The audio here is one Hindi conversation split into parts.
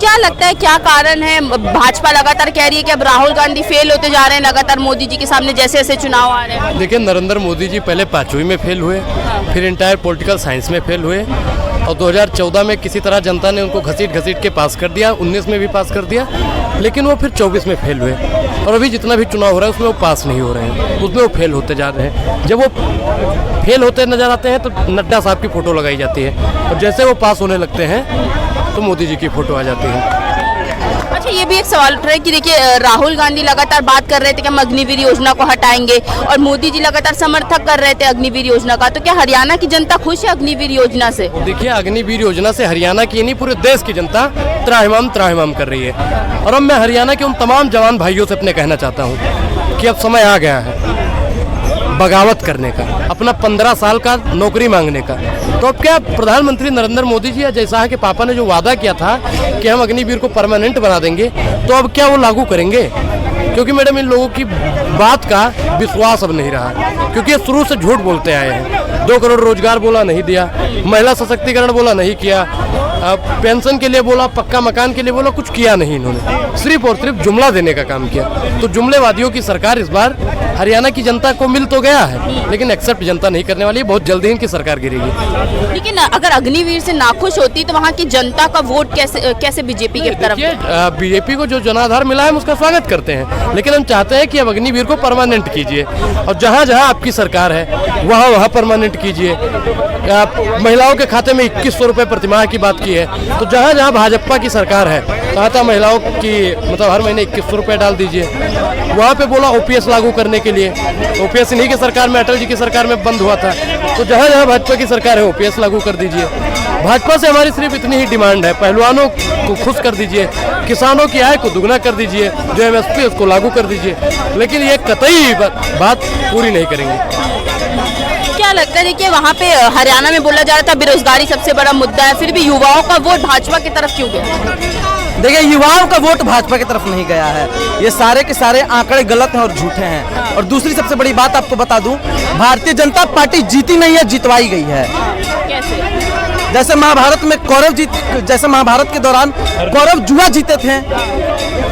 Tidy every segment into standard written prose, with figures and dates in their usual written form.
क्या लगता है क्या कारण है? भाजपा लगातार कह रही है कि अब राहुल गांधी फेल होते जा रहे हैं लगातार मोदी जी के सामने जैसे जैसे चुनाव आ रहे हैं। देखिए, नरेंद्र मोदी जी पहले 5वीं में फेल हुए, फिर इंटायर पॉलिटिकल साइंस में फेल हुए और 2014 में किसी तरह जनता ने उनको घसीट के पास कर दिया, 19 में भी पास कर दिया, लेकिन वो फिर 24 में फेल हुए और अभी जितना भी चुनाव हो रहा है उसमें वो पास नहीं हो रहे हैं, उसमें वो फेल होते जा रहे हैं। जब वो फेल होते नजर आते हैं तो नड्डा साहब की फ़ोटो लगाई जाती है और जैसे वो पास होने लगते हैं तो मोदी जी की फ़ोटो आ जाती है। अच्छा, ये भी एक सवाल उठ रहा है कि देखिए राहुल गांधी लगातार बात कर रहे थे कि हम अग्निवीर योजना को हटाएंगे और मोदी जी लगातार समर्थक कर रहे थे अग्निवीर योजना का, तो क्या हरियाणा की जनता खुश है अग्निवीर योजना से? देखिए, अग्निवीर योजना से हरियाणा की नहीं पूरे देश की जनता त्राहिमाम कर रही है और अब मैं हरियाणा के उन तमाम जवान भाइयों से अपने कहना चाहता हूँ कि अब समय आ गया है बगावत करने का, अपना 15 साल का नौकरी मांगने का। तो अब क्या प्रधानमंत्री नरेंद्र मोदी जी या जयशाह के पापा ने जो वादा किया था कि हम अग्निवीर को परमानेंट बना देंगे, तो अब क्या वो लागू करेंगे? क्योंकि मैडम इन लोगों की बात का विश्वास अब नहीं रहा, क्योंकि ये शुरू से झूठ बोलते आए हैं। 2 करोड़ रोजगार बोला नहीं दिया, महिला सशक्तिकरण बोला नहीं किया, पेंशन के लिए बोला, पक्का मकान के लिए बोला, कुछ किया नहीं इन्होंने, सिर्फ और सिर्फ जुमला देने का काम किया। तो जुमलेवादियों की सरकार इस बार हरियाणा की जनता को मिल तो गया है, लेकिन एक्सेप्ट जनता नहीं करने वाली है, बहुत जल्दी इनकी सरकार गिरेगी। लेकिन अगर अग्निवीर से नाखुश होती तो वहाँ की जनता का वोट कैसे बीजेपी की तरफ? बीजेपी को जो जनाधार मिला है हम उसका स्वागत करते हैं, लेकिन हम चाहते हैं कि अब अग्निवीर को परमानेंट कीजिए और जहाँ जहाँ आपकी सरकार है वहाँ परमानेंट कीजिए। महिलाओं के खाते में 2100 रुपये प्रतिमाह की बात की है, तो जहाँ जहाँ भाजपा की सरकार है कहा महिलाओं की मतलब हर महीने 2100 रुपये डाल दीजिए। वहाँ पे बोला ओपीएस लागू करने के लिए, ओपीएस इन्हीं की सरकार में, अटल जी की सरकार में बंद हुआ था। तो जहाँ जहाँ भाजपा की सरकार है ओपीएस लागू कर दीजिए। भाजपा से हमारी सिर्फ इतनी ही डिमांड है, पहलवानों को खुश कर दीजिए, किसानों की आय को दुगना कर दीजिए, जो एमएसपी उसको लागू कर दीजिए, लेकिन ये कतई बात पूरी नहीं करेंगे। क्या लगता है देखिए वहाँ पे हरियाणा में बोला जा रहा था बेरोजगारी सबसे बड़ा मुद्दा है, फिर भी युवाओं का वोट भाजपा की तरफ क्यों गया? देखिए, युवाओं का वोट भाजपा की तरफ नहीं गया है, ये सारे के सारे आंकड़े गलत हैं और झूठे हैं। और दूसरी सबसे बड़ी बात आपको बता दूं, भारतीय जनता पार्टी जीती नहीं है, जितवाई गई है। कैसे? जैसे महाभारत में जैसे महाभारत के दौरान कौरव जुआ जीते थे,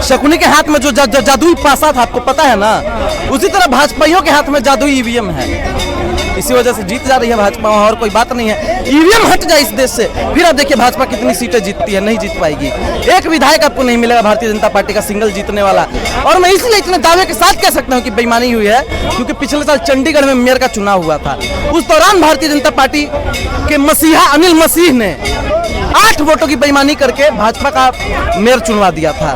शकुनी के हाथ में जो जादुई पासा था आपको पता है ना, उसी तरह भाजपाइयों के हाथ में जादुई ईवीएम है, इसी वजह से जीत जा रही है भाजपा, और कोई बात नहीं है। ईवीएम हट जाए इस देश से, फिर आप देखिए भाजपा कितनी सीटें जीतती है, नहीं जीत पाएगी। एक विधायक आपको नहीं मिलेगा भारतीय जनता पार्टी का सिंगल जीतने वाला। और मैं इसलिए इतने दावे के साथ कह सकता हूं कि बेईमानी हुई है, क्योंकि पिछले साल चंडीगढ़ में मेयर का चुनाव हुआ था, उस दौरान भारतीय जनता पार्टी के मसीहा अनिल मसीह ने 8 वोटों की बेईमानी करके भाजपा का मेयर चुनवा दिया था,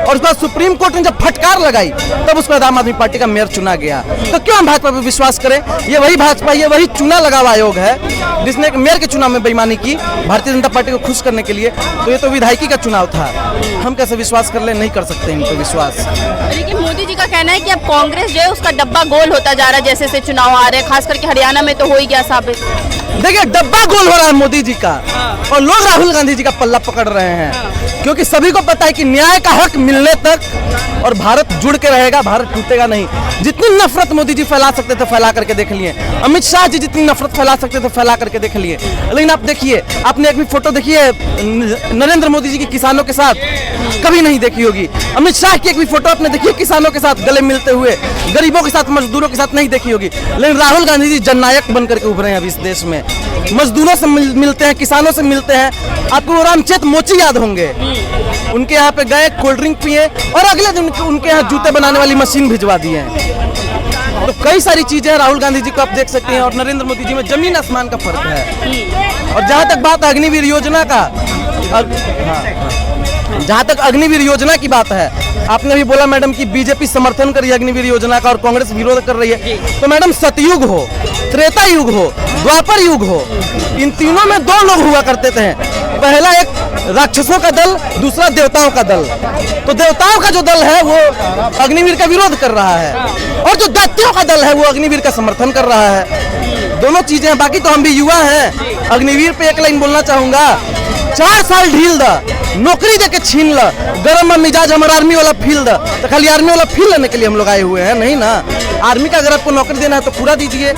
और उसके बाद सुप्रीम कोर्ट ने जब फटकार लगाई तब उसके बाद आम आदमी पार्टी का मेयर चुना गया। तो क्यों हम भाजपा पर विश्वास करें? ये वही भाजपा, ये वही चुना लगावा आयोग है जिसने एक मेयर के चुनाव में बेईमानी की भारतीय जनता पार्टी को खुश करने के लिए। तो ये तो विधायकी का चुनाव था, हम कैसे विश्वास कर ले? नहीं कर सकते इन पर विश्वास। लेकिन मोदी जी का कहना है कि अब कांग्रेस जो है उसका डब्बा गोल होता जा रहा है, जैसे जैसे चुनाव आ रहे हैं, खास करके हरियाणा में तो हो ही गया साबित। देखिए, डब्बा गोल हो रहा है मोदी जी का, और लोग राहुल गांधी जी का पल्ला पकड़ रहे हैं, क्योंकि सभी को पता है कि न्याय का हक मिलने तक और भारत जुड़ के रहेगा, भारत टूटेगा नहीं। जितनी नफरत मोदी जी फैला सकते थे फैला करके देख लिए, अमित शाह जी जितनी नफरत फैला सकते थे फैला करके देख लिए, लेकिन आप देखिए, आपने एक भी फोटो देखी है नरेंद्र मोदी जी की किसानों के साथ? कभी नहीं देखी होगी। अमित शाह की एक भी फोटो आपने देखी है किसानों के साथ गले मिलते हुए, गरीबों के साथ, मजदूरों के साथ? नहीं देखी होगी। लेकिन राहुल गांधी जी जननायक बन करके उभरे हैं अभी इस देश में, मजदूरों से मिलते हैं, किसानों से मिलते हैं। आपको रामचेत मोची याद होंगे, उनके यहाँ पे गए, कोल्ड ड्रिंक पिए और अगले दिन उनके यहाँ जूते बनाने वाली मशीन भिजवा दी है। तो कई सारी चीजें हैं राहुल गांधी जी को आप देख सकते हैं, और नरेंद्र मोदी जी में जमीन आसमान का फर्क है। और जहाँ तक बात अग्निवीर योजना का, जहाँ तक अग्निवीर योजना की बात है, आपने भी बोला मैडम कि बीजेपी समर्थन कर रही है अग्निवीर योजना का और कांग्रेस विरोध कर रही है। तो मैडम, सतयुग हो, त्रेता युग हो, द्वापर युग हो, इन तीनों में 2 लोग हुआ करते थे। पहला एक राक्षसों का दल, दूसरा देवताओं का दल। तो देवताओं का जो दल है वो अग्निवीर का विरोध कर रहा है, और जो दैत्यों का दल है वो अग्निवीर का समर्थन कर रहा है। दोनों चीजें हैं। बाकी तो हम भी युवा हैं। अग्निवीर पे एक लाइन बोलना चाहूंगा, 4 साल ढील द, नौकरी देके छीन ल, गरम मिजाज हमारा आर्मी वाला फील द। तो खाली आर्मी वाला फील लेने के लिए हम लोग आए हुए हैं? नहीं ना, आर्मी का अगर आपको नौकरी देना है तो पूरा दीजिए।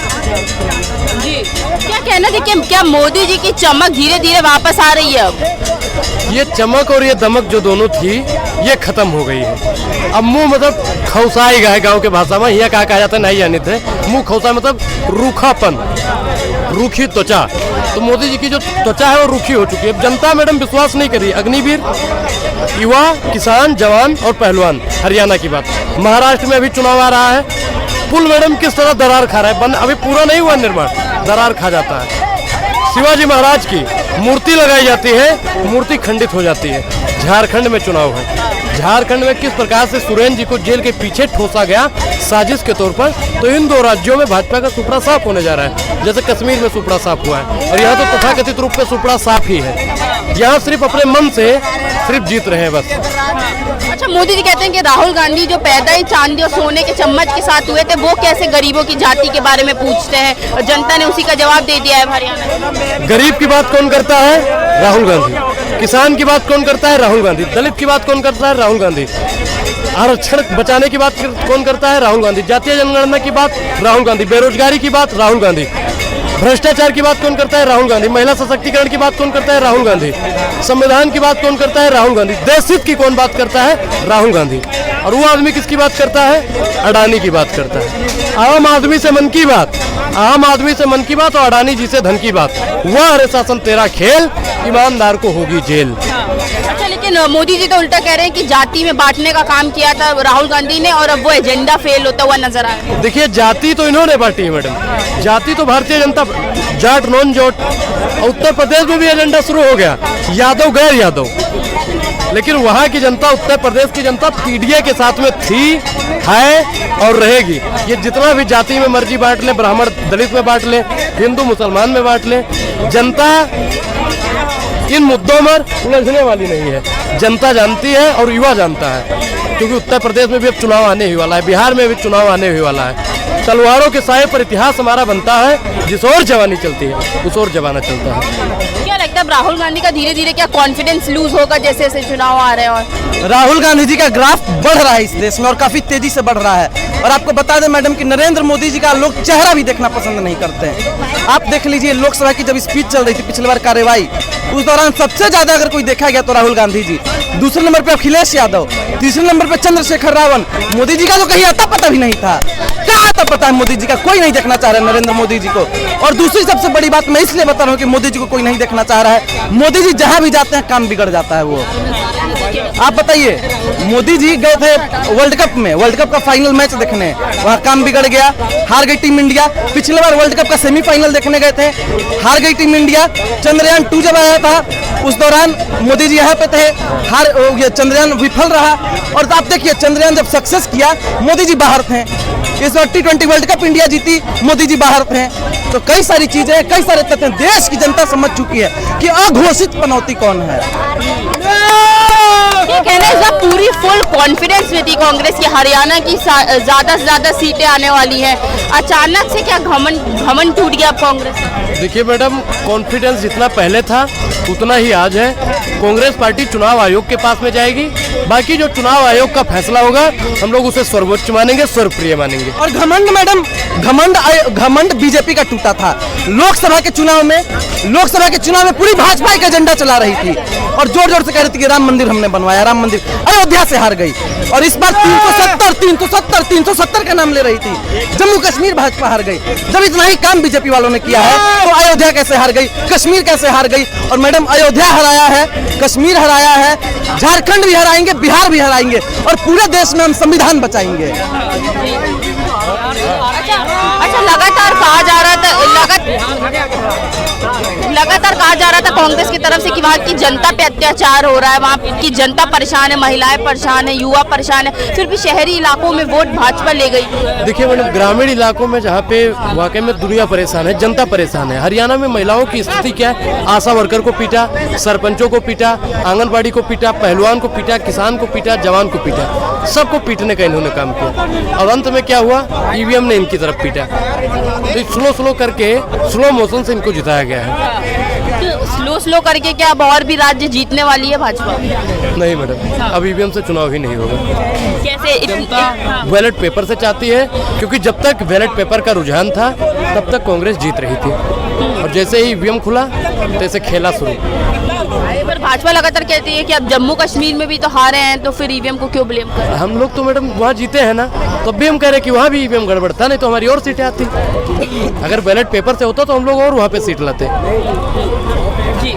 जी, क्या कहना देखिए, क्या मोदी जी की चमक धीरे धीरे वापस आ रही है अब? ये चमक और ये दमक जो दोनों थी ये खत्म हो गई है। अब मुंह मतलब खौसाई गया है गाँव के भाषा में, यह कहा जाता है नहीं जाने थे, मुंह खौसा मतलब रूखापन, रूखी त्वचा। तो मोदी जी की जो त्वचा है वो रूखी हो चुकी है। अब जनता मैडम विश्वास नहीं करी। अग्निवीर, युवा, किसान, जवान और पहलवान, हरियाणा की बात। महाराष्ट्र में अभी चुनाव आ रहा है, पुल मैडम किस तरह दरार खा रहा है, अभी पूरा नहीं हुआ निर्माण, दरार खा जाता है। शिवाजी महाराज की मूर्ति लगाई जाती है, मूर्ति खंडित हो जाती है। झारखंड में चुनाव है, झारखंड में किस प्रकार से सुरेन जी को जेल के पीछे ठोसा गया साजिश के तौर पर, तो इन दो राज्यों में भाजपा का सुपड़ा साफ होने जा रहा है। जैसे कश्मीर में सुपड़ा साफ हुआ है और यहाँ तो तथाकथित रूप में सुपड़ा साफ ही है। यहाँ सिर्फ अपने मन से सिर्फ जीत रहे हैं बस। अच्छा, मोदी जी कहते हैं कि राहुल गांधी जो पैदा ही चांदी और सोने के चम्मच के साथ हुए थे, वो कैसे गरीबों की जाति के बारे में पूछते हैं, और जनता ने उसी का जवाब दे दिया है हरियाणा में। गरीब की बात कौन करता है? राहुल गांधी। किसान की बात कौन करता है? राहुल गांधी। दलित की बात कौन करता है? राहुल गांधी। आरक्षण बचाने की बात कौन करता है? राहुल गांधी। जातीय जनगणना की बात? राहुल गांधी। बेरोजगारी की बात? राहुल गांधी। भ्रष्टाचार की बात कौन करता है? राहुल गांधी। महिला सशक्तिकरण की बात कौन करता है? राहुल गांधी। संविधान की बात कौन करता है? राहुल गांधी। देश हित की कौन बात करता है? राहुल गांधी। और वो आदमी किसकी बात करता है? अडानी की बात करता है। आम आदमी से मन की बात, आम आदमी से मन की बात और अडानी जी से धन की बात। वह हरे शासन तेरा खेल, ईमानदार को होगी जेल। अच्छा, लेकिन मोदी जी तो उल्टा कह रहे हैं कि जाति में बांटने का काम किया था राहुल गांधी ने, और अब वो एजेंडा फेल होता हुआ नजर आ रहा है। देखिए, जाति तो इन्होंने बांटी है मैडम, जाति तो भारतीय जनता, जाट नॉन जाट। उत्तर प्रदेश में भी एजेंडा शुरू हो गया, यादव गैर यादव। लेकिन वहाँ की जनता, उत्तर प्रदेश की जनता पीडीए के साथ में थी, है और रहेगी। ये जितना भी जाति में मर्जी बांट ले, ब्राह्मण दलित में बांट ले, हिंदू मुसलमान में बांट ले, जनता इन मुद्दों पर उलझने वाली नहीं है। जनता जानती है और युवा जानता है, क्योंकि उत्तर प्रदेश में भी अब चुनाव आने ही वाला है, बिहार में भी चुनाव आने ही वाला है। तलवारों के साए पर इतिहास हमारा बनता है, जिस ओर जवानी चलती है उस ओर जमाना चलता है। क्या लगता है राहुल गांधी का धीरे धीरे क्या कॉन्फिडेंस लूज होगा जैसे जैसे चुनाव आ रहे हैं? और राहुल गांधी जी का ग्राफ बढ़ रहा है इस देश में और काफी तेजी से बढ़ रहा है। और आपको बता दें मैडम कि नरेंद्र मोदी जी का लोग चेहरा भी देखना पसंद नहीं करते हैं। आप देख लीजिए, लोकसभा की जब स्पीच चल रही थी पिछली बार कार्यवाही, उस दौरान सबसे ज्यादा अगर कोई देखा गया तो राहुल गांधी जी, दूसरे नंबर पे अखिलेश यादव, तीसरे नंबर पे चंद्रशेखर रावण। मोदी जी का तो कहीं आता पता भी नहीं था। क्या आता पता है मोदी जी का? कोई नहीं देखना चाह रहा है नरेंद्र मोदी जी को। और दूसरी सबसे बड़ी बात मैं इसलिए बता रहा हूँ कि मोदी जी को कोई नहीं देखना चाह रहा है। मोदी जी जहां भी जाते हैं काम बिगड़ जाता है। वो आप बताइए, मोदी जी गए थे वर्ल्ड कप में, वर्ल्ड कप का फाइनल मैच देखने, वहाँ काम बिगड़ गया, हार गई टीम इंडिया। पिछले बार वर्ल्ड कप का सेमीफाइनल देखने गए थे, हार गई टीम इंडिया। चंद्रयान 2 जब आया था उस दौरान मोदी जी यहाँ पे थे, चंद्रयान विफल रहा। और आप देखिए, चंद्रयान जब सक्सेस किया मोदी जी बाहर थे। इस बार T20 वर्ल्ड कप इंडिया जीती, मोदी जी बाहर थे। तो कई सारी चीजें, कई सारे तथ्य देश की जनता समझ चुकी है कि अघोषित पनौती कौन है। ये कहना है पूरी फुल कॉन्फिडेंस में थी कांग्रेस की हरियाणा की ज्यादा से ज्यादा सीटें आने वाली हैं, अचानक से क्या घमंड टूट गया कांग्रेस? देखिए मैडम, कॉन्फिडेंस जितना पहले था उतना ही आज है। कांग्रेस पार्टी चुनाव आयोग के पास में जाएगी, बाकी जो चुनाव आयोग का फैसला होगा हम लोग उसे सर्वोच्च मानेंगे, सर्वप्रिय मानेंगे। और घमंड मैडम, घमंड बीजेपी का टूटा था। लोकसभा के चुनाव में पूरी भाजपा एक एजेंडा चला रही थी और जोर जोर से कह रही थी कि राम मंदिर हमने बनवाया, राम मंदिर। अयोध्या से हार गई और इस बार 370 का नाम ले रही थी। जम्मू कश्मीर भाजपा हार गई। जब इतना ही काम बीजेपी वालों ने किया है तो अयोध्या कैसे हार गई, कश्मीर कैसे हार गई? और मैडम, अयोध्या हराया है, कश्मीर हराया है, झारखंड भी हराएंगे, बिहार भी हराएंगे और पूरे देश में हम संविधान बचाएंगे। अच्छा, लगातार कहा जा रहा था कांग्रेस की तरफ से कि वहाँ की जनता पे अत्याचार हो रहा है, वहाँ की जनता परेशान है, महिलाएं परेशान है, युवा परेशान है, फिर भी शहरी इलाकों में वोट भाजपा ले गई। देखिए मैडम, ग्रामीण इलाकों में जहाँ पे वाकई में दुनिया परेशान है, जनता परेशान है। हरियाणा में महिलाओं की स्थिति क्या है? आशा वर्कर को पीटा, सरपंचों को पीटा, आंगनबाड़ी को पीटा, पहलवान को पीटा, किसान को पीटा, जवान को पीटा, सबको पीटने का इन्होंने काम किया। अब अंत में क्या हुआ? ईवीएम ने इनकी तरफ पीटा। तो स्लो करके, स्लो मोशन से इनको जिताया गया है। स्लो करके क्या अब और भी राज्य जीतने वाली है भाजपा? नहीं मैडम, अब ईवीएम से चुनाव ही नहीं होगा। कैसे? बैलेट पेपर से चाहती है, क्योंकि जब तक बैलेट पेपर का रुझान था तब तक कांग्रेस जीत रही थी और जैसे ही ईवीएम खुला तैसे खेला शुरू। पर भाजपा लगातार कहती है कि अब जम्मू कश्मीर में भी तो हारे हैं, तो फिर ईवीएम को क्यों ब्लेम कर? हम लोग तो मैडम वहाँ जीते हैं ना, तो भी हम कह रहे हैं कि वहाँ भी ईवीएम गड़बड़ था, नहीं तो हमारी और सीटें आती। अगर बैलेट पेपर से होता तो हम लोग और वहाँ पे सीट लाते। जी